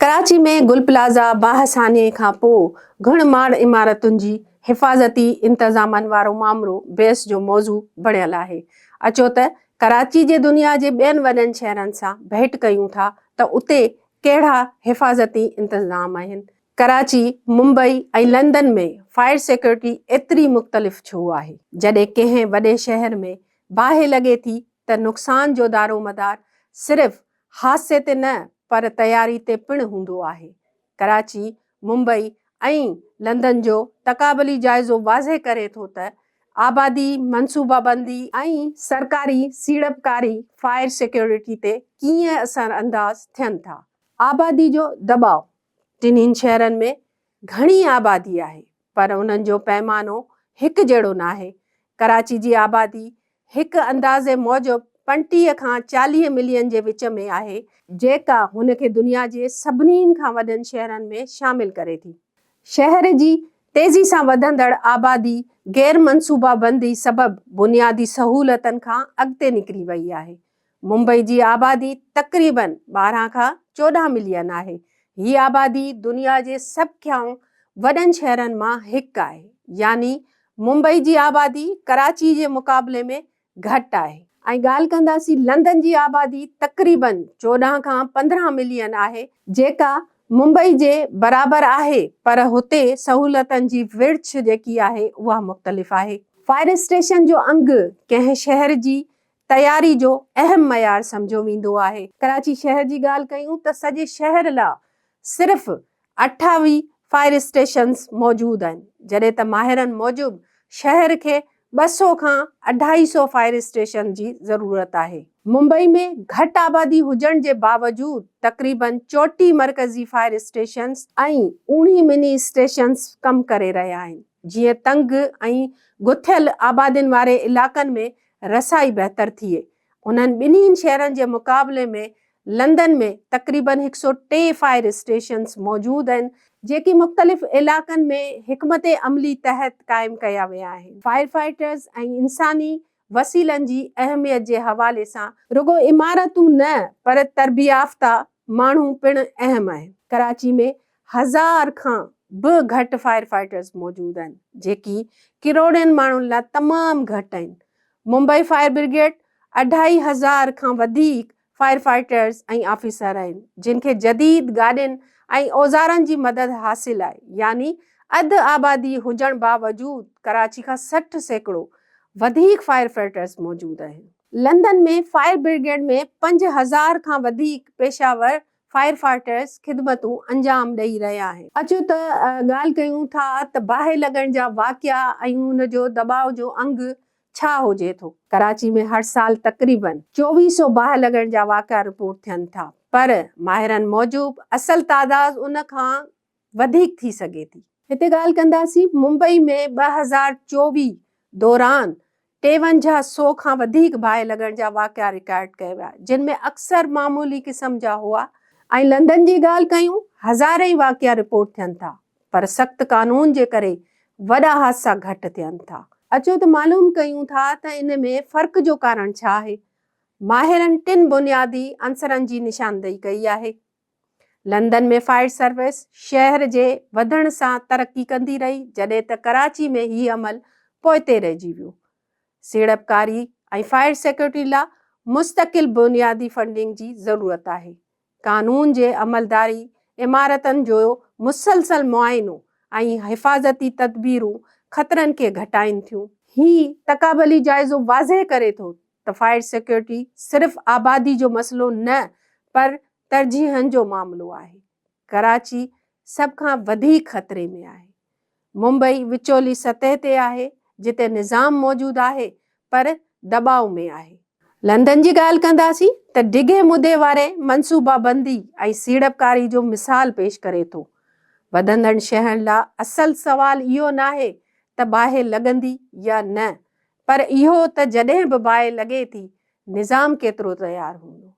कराची में गुल प्लाज़ा बाहसाने खां पोइ घण माड़ इमारतुनि जी हिफ़ाज़ती इंतज़ामनि वारो मामिलो बहस जो मौज़ू बणियल आहे। अचो त कराची जे दुनिया जे ॿियनि वॾनि शहरनि सां भेट कयूं था त उते कहिड़ा हिफ़ाज़ती इंतज़ाम आहिनि। कराची, मुंबई ऐं लंदन में फायर सिक्योरिटी एतिरी मुख़्तलिफ़ छो आहे? जॾहिं कंहिं वॾे शहर में बाहि लॻे थी त नुक़सान जो दारोमदार सिर्फ़ हादसे ते न पर तयारी ते पिणु हूंदो आहे। कराची, मुंबई ऐं लंदन जो तक़ाबली जाइज़ो वाज़े करे थो त आबादी, मनसूबाबंदी ऐं सरकारी सीड़पकारी फायर सिक्योरिटी ते कीअं असरअंदाज़ थियनि था। आबादी जो दॿाउ। टिन्हिनि शहरनि में घणी आबादी आहे पर उन्हनि जो पैमानो हिकु जहिड़ो न आहे। कराची जी आबादी हिकु अंदाज़े मूजिबि 35 खां 40 मिलियन जे विच में आहे, जेका हुनखे दुनिया जे सभिनी खां वॾनि शहरनि में शामिल करे थी। शहर जी तेज़ी सां वधंदड़ आबादी गैर मनसूबाबंदी सबबि बुनियादी सहूलतनि खां अॻिते निकिरी वई आहे। मुंबई जी आबादी तक़रीबन 12 खां 14 मिलियन आहे। हीअ आबादी दुनिया जे सभ खां वॾनि शहरनि मां हिकु आहे, यानी मुंबई जी आबादी कराची जे मुक़ाबले में घटि आहे। ऐं ॻाल्हि कंदासीं लंदन जी आबादी तक़रीबन 14 खां 15 मिलियन आहे, जेका मुंबई जे बराबरि आहे, पर हुते सहूलतनि जी विर्छ जेकी आहे उहा मुख़्तलिफ़ आहे। फायर स्टेशन जो अंगु कंहिं शहर जी तयारी जो अहम मयार सम्झो वेंदो आहे। कराची शहर जी ॻाल्हि कयूं त सॼे शहर लाइ सिर्फ़ 28 फायर स्टेशन्स मौजूदु आहिनि, जॾहिं त माहिरनि मूजिबि शहर खे 200 खां 250 फायर स्टेशन जी ज़रूरत आहे। मुंबई में घटि आबादी हुजण जे बावजूदि तक़रीबन 34 मरकज़ी फायर स्टेशन्स ऐं 19 मिनी स्टेशन्स कमु करे रहिया आहिनि। जीअं तंग ऐं गुथियल आबादियुनि वारे इलाक़नि में रसाई बहितर थिए, उन्हनि ॿिन्हिनि शहरनि जे मुक़ाबले में लंदन में तक़रीबन 103 फायर स्टेशन्स मौजूदु आहिनि, जेकी मुख़्तलिफ़ इलाक़नि में हिकमत अमली तहत क़ाइमु कया विया आहिनि। फायर फाइटर्स ऐं इंसानी वसीलनि जी अहमियत जे हवाले सां रुगो इमारतूं न पर तरबियाफ़्ता माण्हू पिणु अहम आहिनि। कराची में 1000 खां बि घटि फायर फाइटर्स मौजूदु आहिनि, जेकी किरोड़नि माण्हुनि लाइ तमामु घटि आहिनि। मुंबई फायर ब्रिगेड 2500 खां वधीक फायर फाइटर्स ऐं ऑफिसर आहिनि, जिन खे जदीद गाॾियुनि ऐं औज़ारनि जी मदद हासिलु आहे, यानी अधु आबादी हुजण बावजूदि कराची खां 60% वधीक फायर फाइटर्स मौजूदु आहिनि। लंदन में फायर ब्रिगेड में 5000 खां वधीक पेशावर फायर फाइटर्स ख़िदमतूं अंजाम ॾेई रहिया आहिनि। अचो त ॻाल्हि कयूं था त बाहि लॻण जा वाक़िया ऐं उन जो दॿाउ जो अंगु छा हुजे थो। कराची में हर साल तक़रीबन 2400 बाहि लॻण जा वाक़िया रिपोर्ट थियनि था, पर माहिरनि मूजिबि असल तादाद उन खां वधीक थी सघे थी। हिते ॻाल्हि कंदासीं मुंबई में 2024 दौरान 5300 खां वधीक बाहि लॻण जा वाक़िया रिकॉर्ड कया विया, जिन में अक्सर मामूली क़िस्म जा हुआ। ऐं लंदन जी ॻाल्हि कयूं, हज़ारे ई वाक़िया रिपोर्ट थियनि था, पर सख़्त कानून जे करे वॾा हादसा घटि थियनि था। अचो त मालूम कयूं था त इन में फ़र्क़ जो कारण छा आहे। माहिरनि 3 बुनियादी अंसरनि जी निशानदेही कई आहे। लंदन में फायर सर्विस शहर जे वधण सां तरक़ी कंदी रही, जॾहिं त कराची में हीउ अमल पोइते रहिजी वियो। सीड़पकारी ऐं फायर सिक्योरिटी लाइ मुस्तक़िल बुनियादी फंडिंग जी ज़रूरत आहे। कानून जे अमलदारी, इमारतनि जो मुसलसल मुआइनो ऐं हिफ़ाज़ती तदबीरूं ख़तरनि खे घटाइनि थियूं। हीउ तक़ाबली जाइज़ो वाज़े करे थो त फायर सिक्योरिटी सिर्फ़ आबादी जो मसइलो न पर तरजीहनि जो मामिलो आहे। कराची सभ खां वधीक ख़तरे में आहे। मुंबई विचोली सतह ते आहे, जिते निज़ाम मौजूदु आहे पर दॿाउ में आहे। लंदन जी ॻाल्हि कंदासीं त डिघे मुदे वारे मनसूबाबंदी ऐं सीड़पकारी जो मिसाल पेश करे थो। वधंदड़ शहरनि लाइ असल सवाल इहो न आहे त बाहि लॻंदी या न, पर इहो त जॾहिं बि बाहि लॻे थी, निज़ाम केतिरो तयारु हूंदो।